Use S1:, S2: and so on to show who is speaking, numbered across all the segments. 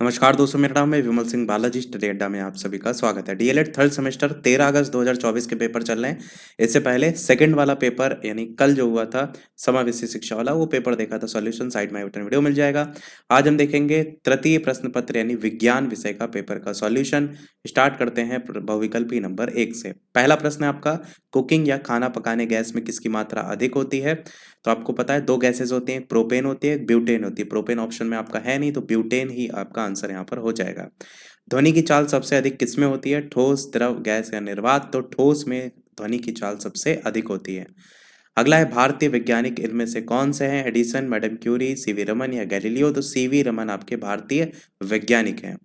S1: नमस्कार दोस्तों, मेरा नाम है विमल सिंह बालाजी। स्टडी अड्डा में आप सभी का स्वागत है। डीएलएड थर्ड सेमेस्टर 13 अगस्त 2024 के पेपर चल रहे हैं। इससे पहले सेकंड वाला पेपर यानी कल जो हुआ था समावेशी शिक्षा वाला, वो पेपर देखा था। सॉल्यूशन साइड में बटन वीडियो मिल जाएगा। आज हम देखेंगे तृतीय प्रश्न पत्र यानी विज्ञान विषय का पेपर का सॉल्यूशन। स्टार्ट करते हैं बहुविकल्पी नंबर 1 से। पहला प्रश्न है आपका, कुकिंग या खाना पकाने गैस में किसकी मात्रा अधिक होती है? तो आपको पता है दो गैसेस होती हैं, एक प्रोपेन होती है, एक ब्यूटेन होती है। प्रोपेन ऑप्शन में आपका है नहीं, तो ब्यूटेन ही आपका आंसर यहाँ पर हो जाएगा। ध्वनि की चाल सबसे अधिक किसमें होती है? ठोस, द्रव, गैस या निर्वात? तो ठोस में ध्वनि की चाल सबसे अधिक होती है। अगला है, भारतीय वैज्ञानिक इनमें से कौन से हैं? Edison, madam Curie, C V Raman या गैलीलियो? तो सीवी रमन आपके भारतीय वैज्ञानिक हैं।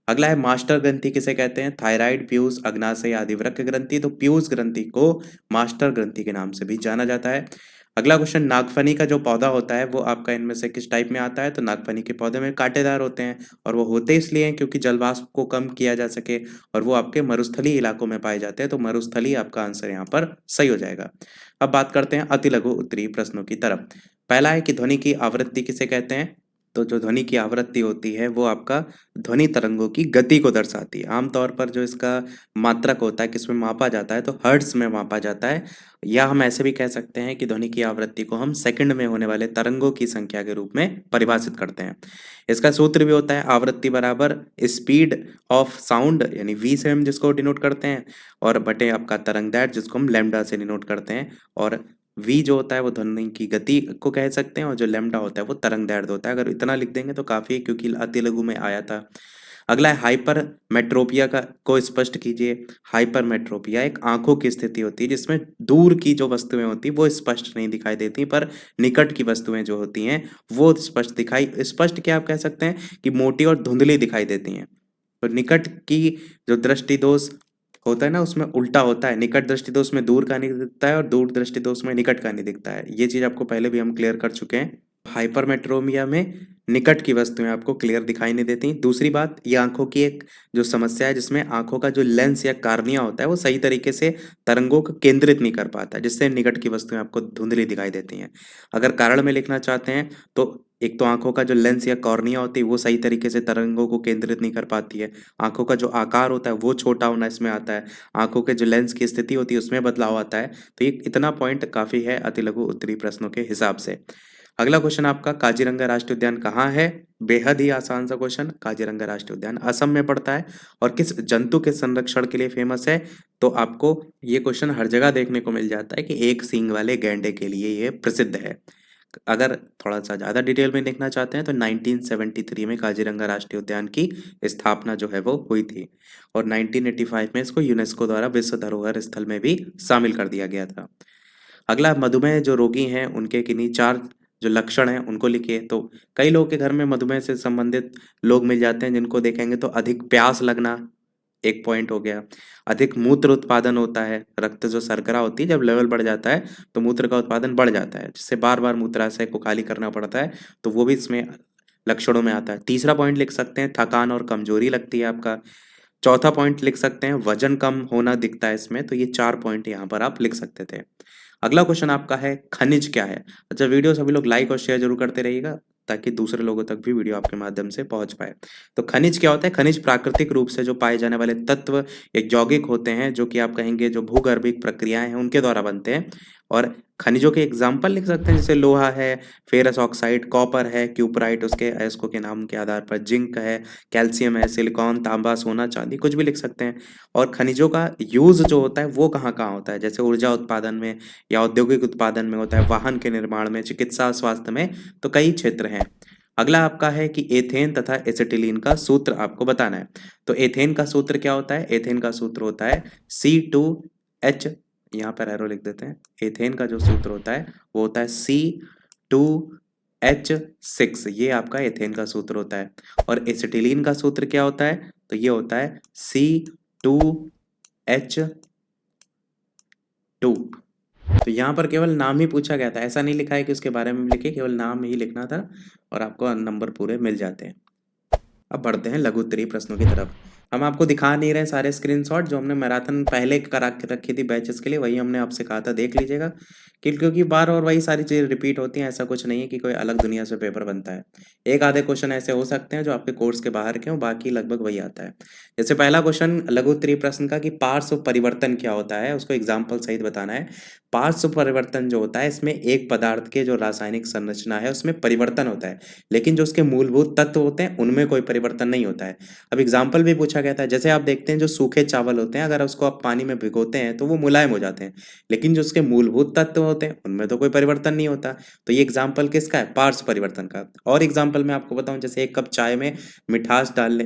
S1: अगला है, मास्टर ग्रंथि किसे कहते हैं? थायराइड, पीयूष, अग्नाशय या अधिवृक्क ग्रंथि? तो पीयूष ग्रंथि को मास्टर ग्रंथि के नाम से भी जाना जाता है। अगला क्वेश्चन, नागफनी का जो पौधा होता है वो आपका इनमें से किस टाइप में आता है? तो नागफनी के पौधे में कांटेदार होते हैं, और वो होते इसलिए हैं क्योंकि जलवाष्प को कम किया जा सके, और वो आपके मरुस्थलीय इलाकों में पाए जाते हैं। तो मरुस्थलीय आपका आंसर यहाँ पर सही हो जाएगा। अब बात करते हैं अति लघु उत्तरीय प्रश्नों की तरफ। पहला है कि ध्वनि की आवृत्ति किसे कहते हैं? तो जो ध्वनि की आवृत्ति होती है वो आपका ध्वनि तरंगों की गति को दर्शाती है। आमतौर पर जो इसका मात्रक होता है किसमें मापा जाता है? तो हर्ट्ज में मापा जाता है। या हम ऐसे भी कह सकते हैं कि ध्वनि की आवृत्ति को हम सेकंड में होने वाले तरंगों की संख्या के रूप में परिभाषित करते हैं। इसका सूत्र भी होता है आवृत्ति बराबर स्पीड ऑफ साउंड यानी वी से हम जिसको डिनोट करते हैं, और बटे आपका तरंग दैर्ध्य जिसको हम लैम्डा से डिनोट करते हैं। और वी जो होता है वो ध्वनि की गति को कह सकते हैं, और जो लैम्डा होता है वो तरंग दैर्ध्य होता है। अगर इतना लिख देंगे तो काफी है, क्योंकि अति लघु में आया था। अगला है, हाइपरमेट्रोपिया का को स्पष्ट कीजिए। हाइपरमेट्रोपिया एक आंखों की स्थिति होती है जिसमें दूर की जो वस्तुएं होती है वो स्पष्ट नहीं दिखाई देती, पर निकट की वस्तुएं जो होती हैं वो स्पष्ट क्या आप कह सकते हैं कि मोटी और धुंधली दिखाई देती हैं। तो निकट की जो दृष्टि दोष होता है ना, उसमें उल्टा होता है। निकट दृष्टि दोष में दूर का नहीं दिखता है, और दूर दृष्टि दोष में निकट का नहीं दिखता है। ये चीज आपको पहले भी हम क्लियर कर चुके हैं। हाइपरमेट्रोमिया में निकट की वस्तुएं आपको क्लियर दिखाई नहीं देती। दूसरी बात, ये आंखों की एक जो समस्या है जिसमें आंखों का जो लेंस या कार्निया होता है वो सही तरीके से तरंगों को केंद्रित नहीं कर पाता, जिससे निकट की वस्तुएं आपको धुंधली दिखाई देती हैं। अगर कारण में लिखना चाहते हैं तो एक तो आंखों का जो लेंस या कॉर्निया होती है वो सही तरीके से तरंगों को केंद्रित नहीं कर पाती है। आंखों का जो आकार होता है वो छोटा होना इसमें आता है। आंखों के जो लेंस की स्थिति होती है उसमें बदलाव आता है। तो ये इतना पॉइंट काफी है अति लघु उत्तरीय प्रश्नों के हिसाब से। अगला क्वेश्चन आपका, काजीरंगा राष्ट्रीय उद्यान कहाँ है? बेहद ही आसान सा क्वेश्चन। काजीरंगा राष्ट्रीय उद्यान असम में पड़ता है। और किस जंतु के संरक्षण के लिए फेमस है? तो आपको ये क्वेश्चन हर जगह देखने को मिल जाता है कि एक सींग वाले गैंडे के लिए ये प्रसिद्ध है। अगर थोड़ा सा ज्यादा डिटेल में देखना चाहते हैं तो 1973 में काजीरंगा राष्ट्रीय उद्यान की स्थापना जो है वो हुई थी, और 1985 में इसको यूनेस्को द्वारा विश्व धरोहर स्थल में भी शामिल कर दिया गया था। अगला, मधुमेह जो रोगी हैं उनके किन्हीं चार जो लक्षण हैं उनको लिखिए। तो कई लोगों के घर में मधुमेह से संबंधित लोग मिल जाते हैं जिनको देखेंगे तो अधिक प्यास लगना एक पॉइंट हो गया। अधिक मूत्र उत्पादन होता है, रक्त जो शर्करा होती है जब लेवल बढ़ जाता है तो मूत्र का उत्पादन बढ़ जाता है, जिससे बार बार मूत्राशय को खाली करना पड़ता है। तो वो भी इसमें लक्षणों में आता है। तीसरा पॉइंट लिख सकते हैं, थकान और कमजोरी लगती है आपका। चौथा पॉइंट लिख सकते हैं, वजन कम होना दिखता है इसमें। तो ये 4 पॉइंट यहाँ पर आप लिख सकते थे। अगला क्वेश्चन आपका है, खनिज क्या है? अच्छा, वीडियो सभी लोग लाइक और शेयर जरूर करते रहिएगा ताकि दूसरे लोगों तक भी वीडियो आपके माध्यम से पहुंच पाए। तो खनिज क्या होता है? खनिज प्राकृतिक रूप से जो पाए जाने वाले तत्व एक यौगिक होते हैं, जो कि आप कहेंगे जो भूगर्भिक प्रक्रियाएं हैं उनके द्वारा बनते हैं। और खनिजों के एग्जाम्पल लिख सकते हैं, जैसे लोहा है, फेरस ऑक्साइड, कॉपर है, क्यूपराइट उसके अयस्कों के नाम के आधार पर, जिंक है, कैल्शियम है, सिलिकॉन, तांबा, सोना, चांदी, कुछ भी लिख सकते हैं। और खनिजों का यूज जो होता है वो कहाँ कहाँ होता है? जैसे ऊर्जा उत्पादन में, या औद्योगिक उत्पादन में होता है, वाहन के निर्माण में, चिकित्सा स्वास्थ्य में, तो कई क्षेत्र हैं। अगला आपका है कि एथेन तथा एसिटिलीन का सूत्र आपको बताना है। तो एथेन का सूत्र क्या होता है? एथेन का सूत्र होता है C2H, यहाँ पर एरो लिख देते हैं। एथेन का जो सूत्र होता है वो होता है C2H6, ये आपका एथेन का सूत्र होता है। और एसिटिलीन का सूत्र क्या होता है? तो ये होता है C2H2। तो यहाँ पर केवल नाम ही पूछा गया था, ऐसा नहीं लिखा है कि उसके बारे में लिखे, केवल नाम ही लिखना था और आपको नंबर पूरे मिल जाते हैं। अब बढ़ते हैं लघु उत्तरीय प्रश्नों की तरफ। हम आपको दिखा नहीं रहे सारे स्क्रीनशॉट, जो हमने मैराथन पहले करा के रखी थी बैचेस के लिए, वही हमने आपसे कहा था देख लीजिएगा। क्योंकि बार और वही सारी चीज़ें रिपीट होती हैं, ऐसा कुछ नहीं है कि कोई अलग दुनिया से पेपर बनता है। एक आधे क्वेश्चन ऐसे हो सकते हैं जो आपके कोर्स के बाहर के हों, बाकी लगभग वही आता है। जैसे पहला क्वेश्चन लघु उत्तरीय प्रश्न का कि पार्श्व परिवर्तन क्या होता है, उसको एग्जाम्पल सहित बताना है। पार्श्व परिवर्तन जो होता है, इसमें एक पदार्थ के जो रासायनिक संरचना है उसमें परिवर्तन होता है, लेकिन जो उसके मूलभूत तत्व होते हैं उनमें कोई परिवर्तन नहीं होता है। अब एग्जाम्पल भी पूछा गया था, जैसे आप देखते हैं जो सूखे चावल होते हैं, अगर उसको आप पानी में भिगोते हैं तो वो मुलायम हो जाते हैं, लेकिन जो उसके मूलभूत तत्व होते हैं उनमें तो कोई परिवर्तन नहीं होता। तो ये एग्जाम्पल किसका है? पार्श्व परिवर्तन का। और एग्जाम्पल मैं आपको बताऊं, जैसे एक कप चाय में मिठास डालने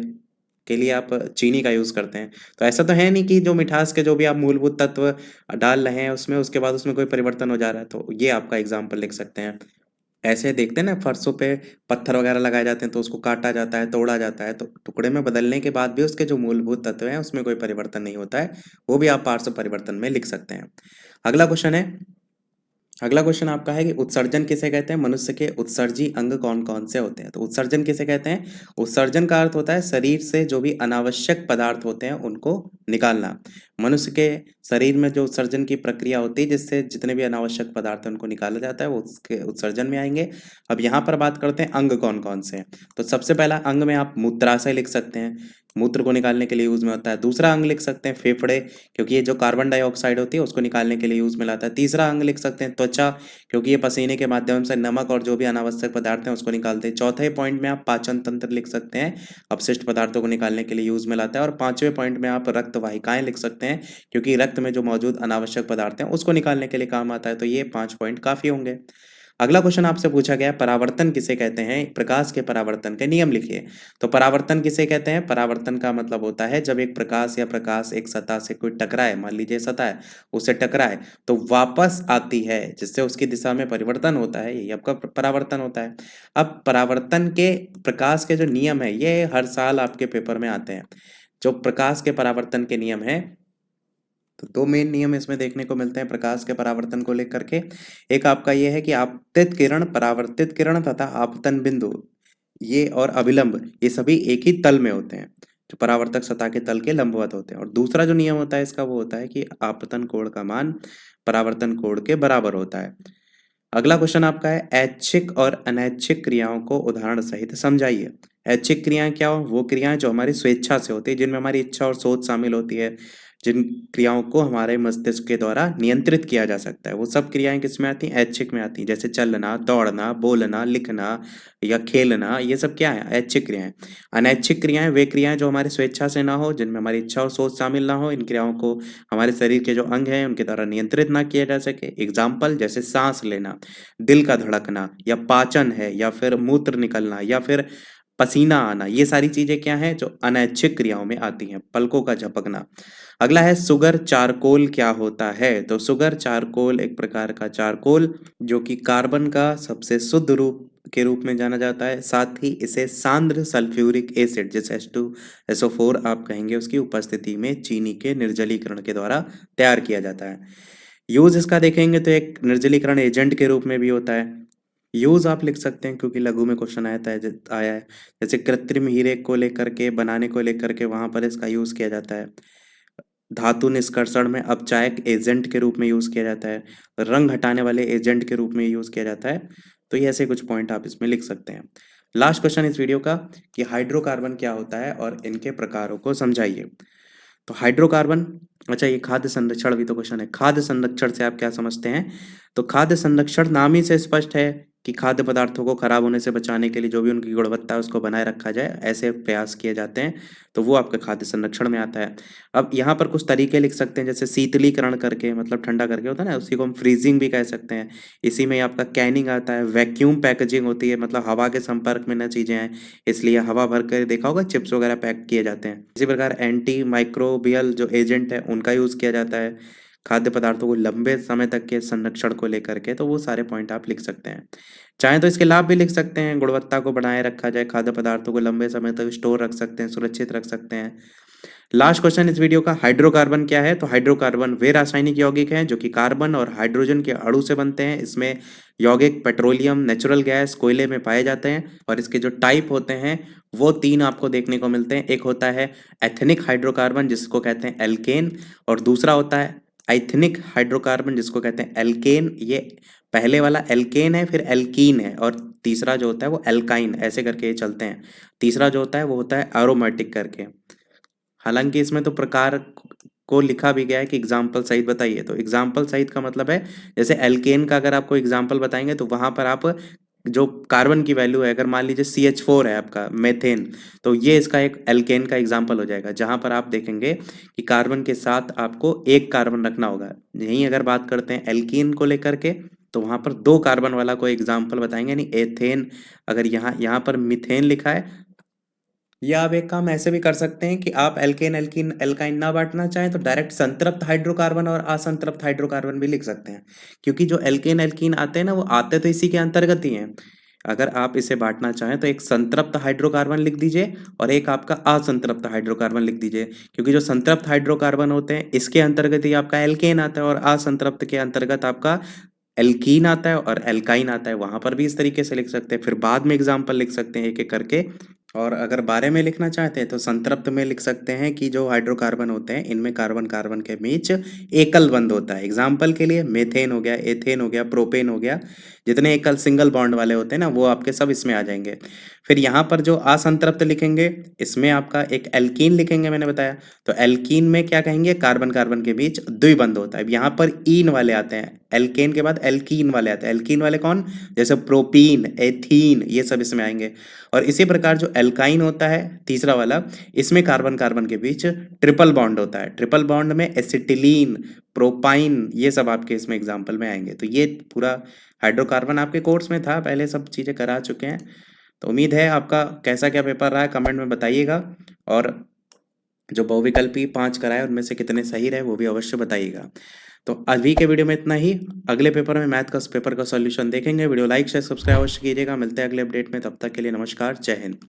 S1: के लिए आप चीनी का यूज करते हैं, तो ऐसा तो है नहीं कि जो मिठास के जो भी आप मूलभूत तत्व डाल रहे हैं उसमें, उसके बाद उसमें कोई परिवर्तन हो जा रहा है। तो ये आपका एग्जाम्पल लिख सकते हैं। ऐसे देखते हैं ना, फर्शों पे पत्थर वगैरह लगाए जाते हैं तो उसको काटा जाता है, तोड़ा जाता है, तो टुकड़े में बदलने के बाद भी उसके जो मूलभूत तत्व हैं उसमें कोई परिवर्तन नहीं होता है, वो भी आप पार्श्व परिवर्तन में लिख सकते हैं। अगला क्वेश्चन है, अगला क्वेश्चन आपका है कि उत्सर्जन किसे कहते हैं? मनुष्य के उत्सर्जी अंग कौन कौन से होते हैं? तो उत्सर्जन किसे कहते हैं? उत्सर्जन का अर्थ होता है शरीर से जो भी अनावश्यक पदार्थ होते हैं उनको निकालना। मनुष्य के शरीर में जो उत्सर्जन की प्रक्रिया होती है, जिससे जितने भी अनावश्यक पदार्थ हैं उनको निकाला जाता है, वो उसके उत्सर्जन में आएंगे। अब यहाँ पर बात करते हैं अंग कौन कौन से हैं। तो सबसे पहला अंग में आप मूत्राशय लिख सकते हैं, मूत्र को निकालने के लिए यूज में होता है। दूसरा अंग लिख सकते हैं फेफड़े, क्योंकि ये जो कार्बन डाइऑक्साइड होती है उसको निकालने के लिए यूज में लाता है। तीसरा अंग लिख सकते हैं त्वचा, क्योंकि ये पसीने के माध्यम से नमक और जो भी अनावश्यक पदार्थ हैं उसको निकालते हैं। चौथे पॉइंट में आप पाचन तंत्र लिख सकते हैं, अपशिष्ट पदार्थों को निकालने के लिए यूज में लाता है। और पांचवें पॉइंट में आप रक्त वाहिकाएं लिख सकते हैं, क्योंकि रक्त में जो मौजूद अनावश्यक पदार्थ हैं उसको निकालने के लिए काम आता है। तो ये 5 पॉइंट काफी होंगे। अगला क्वेश्चन आपसे पूछा गया है, परावर्तन किसे कहते हैं? प्रकाश के परावर्तन के नियम लिखिए। तो परावर्तन किसे कहते हैं? परावर्तन का मतलब होता है जब एक प्रकाश या प्रकाश एक सतह से कोई टकराए, मान लीजिए सतह है, उससे टकराए तो वापस आती है, जिससे उसकी दिशा में परिवर्तन होता है, यही आपका परावर्तन होता है। अब परावर्तन के प्रकाश के जो नियम है ये हर साल आपके पेपर में आते हैं। जो प्रकाश के परावर्तन के नियम है, तो दो मेन नियम इसमें देखने को मिलते हैं प्रकाश के परावर्तन को लेकर के। एक आपका ये है कि आपतित किरण, परावर्तित किरण तथा आपतन बिंदु, ये और अभिलंब, ये सभी एक ही तल में होते हैं, जो परावर्तक सतह के तल के लंबवत होते हैं। और दूसरा जो नियम होता है इसका वो होता है कि आपतन कोण का मान परावर्तन कोण के बराबर होता है। अगला क्वेश्चन आपका है, ऐच्छिक और अनैच्छिक क्रियाओं को उदाहरण सहित समझाइए। ऐच्छिक क्रियाएं क्या हो? वो क्रियाएं जो हमारी स्वेच्छा से होती है, जिनमें हमारी इच्छा और सोच शामिल होती है, जिन क्रियाओं को हमारे मस्तिष्क के द्वारा नियंत्रित किया जा सकता है, वो सब क्रियाएं किसमें आती हैं? ऐच्छिक में आती हैं। जैसे चलना, दौड़ना, बोलना, लिखना या खेलना, ये सब क्या है? ऐच्छिक क्रियाएं। अनैच्छिक क्रियाएं वे क्रियाएं जो हमारी स्वेच्छा से ना हो, जिनमें हमारी इच्छा और सोच शामिल ना हो, इन क्रियाओं को हमारे शरीर के जो अंग हैं उनके द्वारा नियंत्रित ना किया जा सके। एग्जाम्पल जैसे सांस लेना, दिल का धड़कना, या पाचन है, या फिर मूत्र निकलना, या फिर पसीना आना, ये सारी चीजें क्या हैं? जो अनैच्छिक क्रियाओं में आती हैं। पलकों का झपकना। अगला है सुगर चारकोल क्या होता है? तो सुगर चारकोल एक प्रकार का चारकोल जो कि कार्बन का सबसे शुद्ध रूप के रूप में जाना जाता है। साथ ही इसे सांद्र सल्फ्यूरिक एसिड, जैसे H2SO4 आप कहेंगे, उसकी उपस्थिति में चीनी के निर्जलीकरण के द्वारा तैयार किया जाता है। यूज इसका देखेंगे तो एक निर्जलीकरण एजेंट के रूप में भी होता है। यूज आप लिख सकते हैं क्योंकि लघु में क्वेश्चन आया है। जैसे कृत्रिम हीरे को लेकर के, बनाने को लेकर के, वहां पर इसका यूज किया जाता है। धातु निष्कर्षण में अपचायक एजेंट के रूप में यूज किया जाता है। रंग हटाने वाले एजेंट के रूप में यूज किया जाता है। तो ये ऐसे कुछ पॉइंट आप इसमें लिख सकते हैं। लास्ट क्वेश्चन इस वीडियो का कि हाइड्रोकार्बन क्या होता है और इनके प्रकारों को समझाइए। तो हाइड्रोकार्बन, अच्छा ये खाद्य संरक्षण भी तो क्वेश्चन है। खाद्य संरक्षण से आप क्या समझते हैं? तो खाद्य संरक्षण नाम ही से स्पष्ट है कि खाद्य पदार्थों को खराब होने से बचाने के लिए जो भी उनकी गुणवत्ता है उसको बनाए रखा जाए, ऐसे प्रयास किए जाते हैं। तो वो आपका खाद्य संरक्षण में आता है। अब यहाँ पर कुछ तरीके लिख सकते हैं, जैसे शीतलीकरण करके, मतलब ठंडा करके होता है ना, उसी को हम फ्रीजिंग भी कह सकते हैं। इसी में आपका कैनिंग आता है। वैक्यूम पैकेजिंग होती है, मतलब हवा के संपर्क में न चीजें हैं, इसलिए हवा भर कर, देखा होगा चिप्स वगैरह पैक किए जाते हैं। इसी प्रकार एंटी माइक्रोबियल जो एजेंट है उनका यूज किया जाता है खाद्य पदार्थों को लंबे समय तक के संरक्षण को लेकर के। तो वो सारे पॉइंट आप लिख सकते हैं। चाहे तो इसके लाभ भी लिख सकते हैं, गुणवत्ता को बनाए रखा जाए, खाद्य पदार्थों को लंबे समय तक स्टोर रख सकते हैं, सुरक्षित रख सकते हैं। लास्ट क्वेश्चन इस वीडियो का, हाइड्रोकार्बन क्या है? तो हाइड्रोकार्बन वे रासायनिक यौगिक हैं जो कि कार्बन और हाइड्रोजन के अणु से बनते हैं। इसमें यौगिक पेट्रोलियम, नेचुरल गैस, कोयले में पाए जाते हैं और इसके जो टाइप होते हैं वो तीन आपको देखने को मिलते हैं। एक होता है एथेनिक हाइड्रोकार्बन जिसको कहते हैं एल्केन, और दूसरा होता है आइथेनिक हाइड्रोकार्बन जिसको कहते हैं एल्केन। ये पहले वाला एल्केन है, फिर एल्कीन है, और तीसरा जो होता है वो एल्काइन, ऐसे करके ये चलते हैं। तीसरा जो होता है वो होता है एरोमेटिक करके। हालांकि इसमें तो प्रकार को लिखा भी गया है कि एग्जाम्पल सहित बताइए। तो एग्जाम्पल सहित का मतलब है जैसे एल्केन का अगर आपको एग्जाम्पल बताएंगे तो वहां पर आप जो कार्बन की वैल्यू है, अगर मान लीजिए CH4 है आपका मेथेन, तो ये इसका एक एल्केन का एग्जाम्पल हो जाएगा, जहां पर आप देखेंगे कि कार्बन के साथ आपको एक कार्बन रखना होगा। यहीं अगर बात करते हैं एल्कीन को लेकर के, तो वहां पर दो कार्बन वाला कोई एग्जाम्पल बताएंगे, यानी एथेन। अगर यहाँ यहाँ पर मिथेन लिखा है, या आप एक काम ऐसे भी कर सकते हैं कि आप एल्केन एल्कीन एल्काइन ना बांटना चाहें तो डायरेक्ट संतृप्त हाइड्रोकार्बन और असंतृप्त हाइड्रोकार्बन भी लिख सकते हैं, क्योंकि जो एल्केन एल्कीन आते हैं ना वो आते तो इसी के अंतर्गत ही हैं। अगर आप इसे बांटना चाहें तो एक संतृप्त हाइड्रोकार्बन लिख दीजिए और एक आपका असंतृप्त हाइड्रोकार्बन लिख दीजिए, क्योंकि जो संतृप्त हाइड्रोकार्बन होते हैं इसके अंतर्गत ही आपका एल्केन आता है और असंतृप्त के अंतर्गत आपका एल्कीन आता है और एल्काइन आता है। वहां पर भी इस तरीके से लिख सकते हैं, फिर बाद में एग्जाम्पल लिख सकते हैं एक एक करके। और अगर बारे में लिखना चाहते हैं तो संतृप्त में लिख सकते हैं कि जो हाइड्रोकार्बन होते हैं इनमें कार्बन कार्बन के बीच एकल बंध होता है। एग्जाम्पल के लिए मेथेन हो गया, एथेन हो गया, प्रोपेन हो गया, जितने एकल सिंगल बॉन्ड वाले होते हैं ना वो आपके सब इसमें आ जाएंगे। फिर यहाँ पर जो असंतृप्त लिखेंगे इसमें आपका एक एल्कीन लिखेंगे, मैंने बताया। तो एल्कीन में क्या कहेंगे, कार्बन कार्बन के बीच द्विबंध होता है। यहाँ पर ईन वाले आते हैं, एल्केन के बाद एल्कीन वाले आते हैं। एल्कीन वाले कौन, जैसे प्रोपीन, एथीन, ये सब इसमें आएंगे। और इसी प्रकार जो एल्काइन होता है तीसरा वाला, इसमें कार्बन कार्बन के बीच ट्रिपल बॉन्ड होता है। ट्रिपल बॉन्ड में एसिटिलीन, प्रोपाइन, ये सब आपके इसमें एग्जाम्पल में आएंगे। तो ये पूरा हाइड्रोकार्बन आपके कोर्स में था, पहले सब चीज़ें करा चुके हैं। तो उम्मीद है आपका कैसा क्या पेपर रहा है कमेंट में बताइएगा, और जो बहुविकल्पी 5 कराए उनमें से कितने सही रहे वो भी अवश्य बताइएगा। तो अभी के वीडियो में इतना ही। अगले पेपर में मैथ का पेपर का सॉल्यूशन देखेंगे। वीडियो लाइक शेयर सब्सक्राइब अवश्य कीजिएगा। मिलते हैं अगले अपडेट में, तब तक के लिए नमस्कार, जय हिंद।